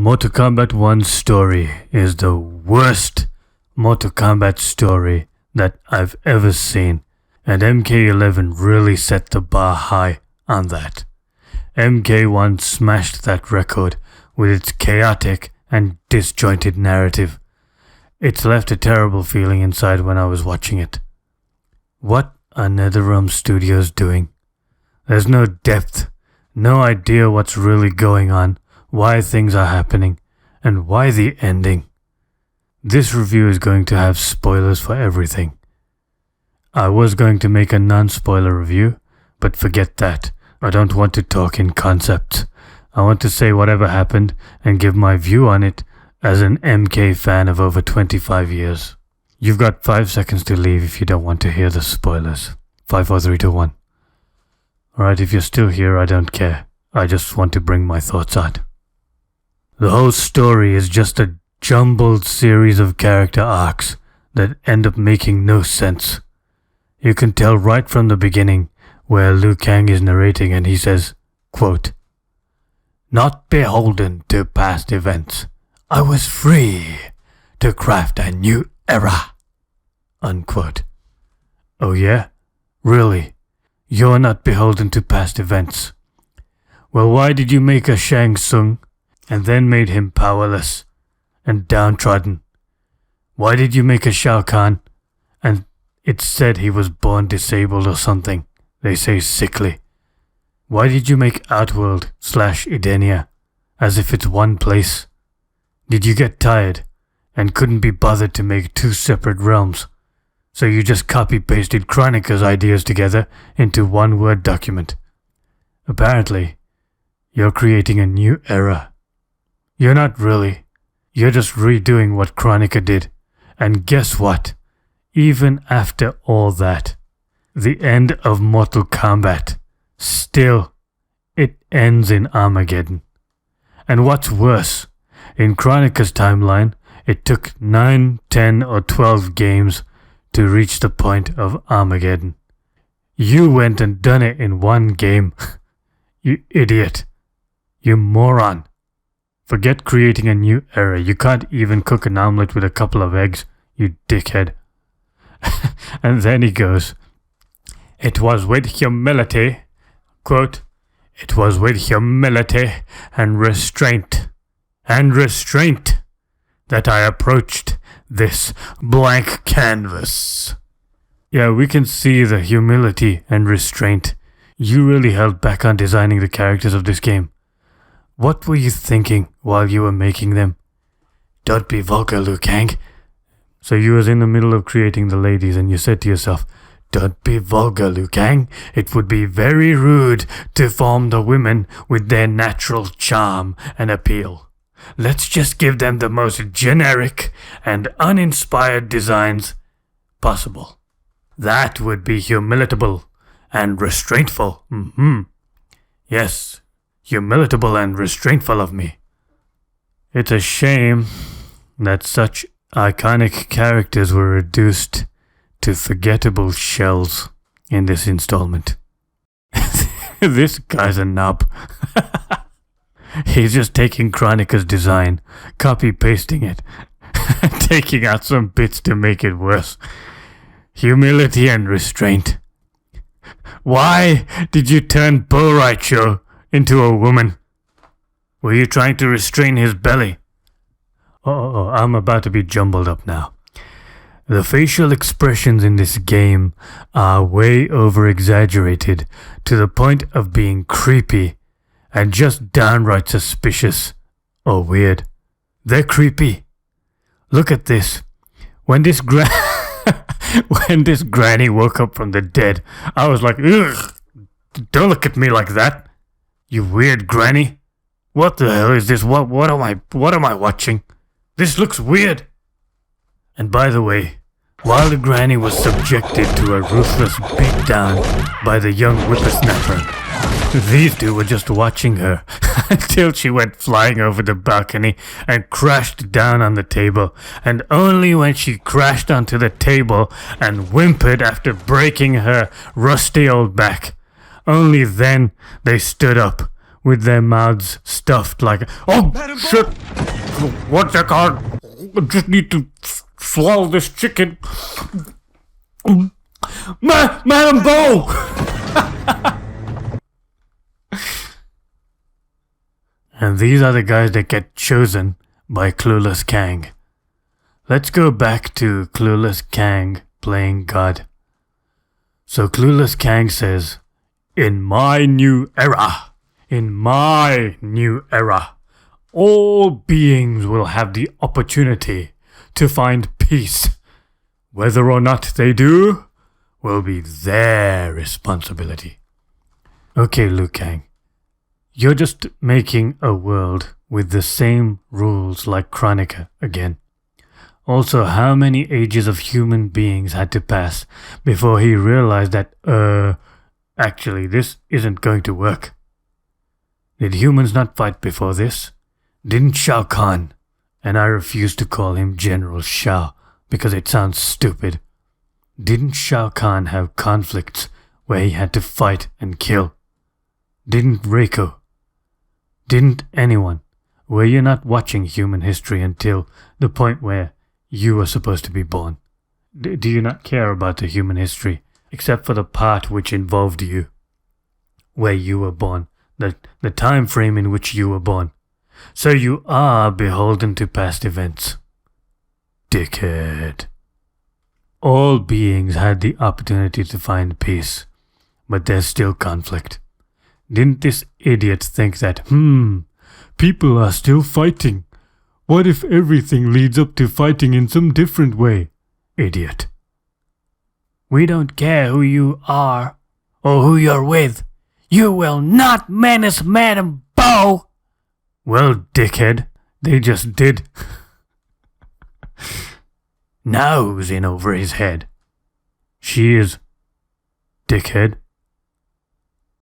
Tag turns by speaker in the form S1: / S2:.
S1: Mortal Kombat 1's story is the worst Mortal Kombat story that I've ever seen, and MK11 really set the bar high on that. MK1 smashed that record with its chaotic and disjointed narrative. It's left a terrible feeling inside when I was watching it. What are Netherrealm Studios doing? There's no depth, no idea what's really going on, why things are happening, and why the ending. This review is going to have spoilers for everything. I was going to make a non-spoiler review, but forget that. I don't want to talk in concepts. I want to say whatever happened and give my view on it as an MK fan of over 25 years. You've got 5 seconds to leave if you don't want to hear the spoilers. 5, 4, 3, 2, 1. Alright, if you're still here, I don't care. I just want to bring my thoughts out. The whole story is just a jumbled series of character arcs that end up making no sense. You can tell right from the beginning where Liu Kang is narrating and he says, quote, "Not beholden to past events, I was free to craft a new era." Unquote. Oh yeah? Really? You're not beholden to past events. Well, why did you make a Shang Tsung and then made him powerless and downtrodden? Why did you make a Shao Kahn and it said he was born disabled or something? They say sickly. Why did you make Outworld/Edenia as if it's one place? Did you get tired and couldn't be bothered to make 2 separate realms? So you just copy-pasted Chronica's ideas together into one Word document. Apparently, you're creating a new era. You're not really. You're just redoing what Chronica did. And guess what? Even after all that, the end of Mortal Kombat, still, it ends in Armageddon. And what's worse, in Chronica's timeline, it took 9, 10 or 12 games to reach the point of Armageddon. You went and done it in 1 game. You idiot. You moron. Forget creating a new era. You can't even cook an omelette with a couple of eggs, you dickhead. And then he goes, "It was with humility," quote, "it was with humility and restraint that I approached this blank canvas." Yeah, we can see the humility and restraint. You really held back on designing the characters of this game. What were you thinking while you were making them? Don't be vulgar, Liu Kang. So you was in the middle of creating the ladies and you said to yourself, "Don't be vulgar, Liu Kang. It would be very rude to form the women with their natural charm and appeal. Let's just give them the most generic and uninspired designs possible. That would be humilitable and restraintful. Yes, humilitable and restraintful of me." It's a shame that such iconic characters were reduced to forgettable shells in this installment. This guy's a knob. He's just taking Chronica's design, copy-pasting it, taking out some bits to make it worse. Humility and restraint. Why did you turn Bo' Raicho into a woman? Were you trying to restrain his belly? Oh, I'm about to be jumbled up now. The facial expressions in this game are way over-exaggerated to the point of being creepy and just downright suspicious or weird. They're creepy. Look at this. When this granny woke up from the dead, I was like, ugh, don't look at me like that, you weird granny. What the hell is this? What am I watching? This looks weird. And by the way, while the granny was subjected to a ruthless beatdown by the young whippersnapper, these two were just watching her until she went flying over the balcony and crashed down on the table. And only when she crashed onto the table and whimpered after breaking her rusty old back, only then they stood up with their mouths stuffed like, oh shit, what's that called? I just need to swallow this chicken. Madam Bo! And these are the guys that get chosen by Clueless Kang. Let's go back to Clueless Kang playing God. So Clueless Kang says, in my new era, all beings will have the opportunity to find peace. Whether or not they do will be their responsibility. Okay, Liu Kang, you're just making a world with the same rules like Chronica again. Also, how many ages of human beings had to pass before he realized that, actually this isn't going to work? Did humans not fight before this? Didn't Shao Kahn, and I refuse to call him General Shao because it sounds stupid, didn't Shao Kahn have conflicts where he had to fight and kill? Didn't Reiko? Didn't anyone? Were you not watching human history until the point where you were supposed to be born? Do you not care about the human history, except for the part which involved you, where you were born, the time frame in which you were born? So you are beholden to past events. Dickhead. All beings had the opportunity to find peace, but there's still conflict. Didn't this idiot think that, people are still fighting? What if everything leads up to fighting in some different way? Idiot. We don't care who you are or who you're with. You will not menace Madam Bo! Well, dickhead, they just did. Now who's in over his head? She is. Dickhead.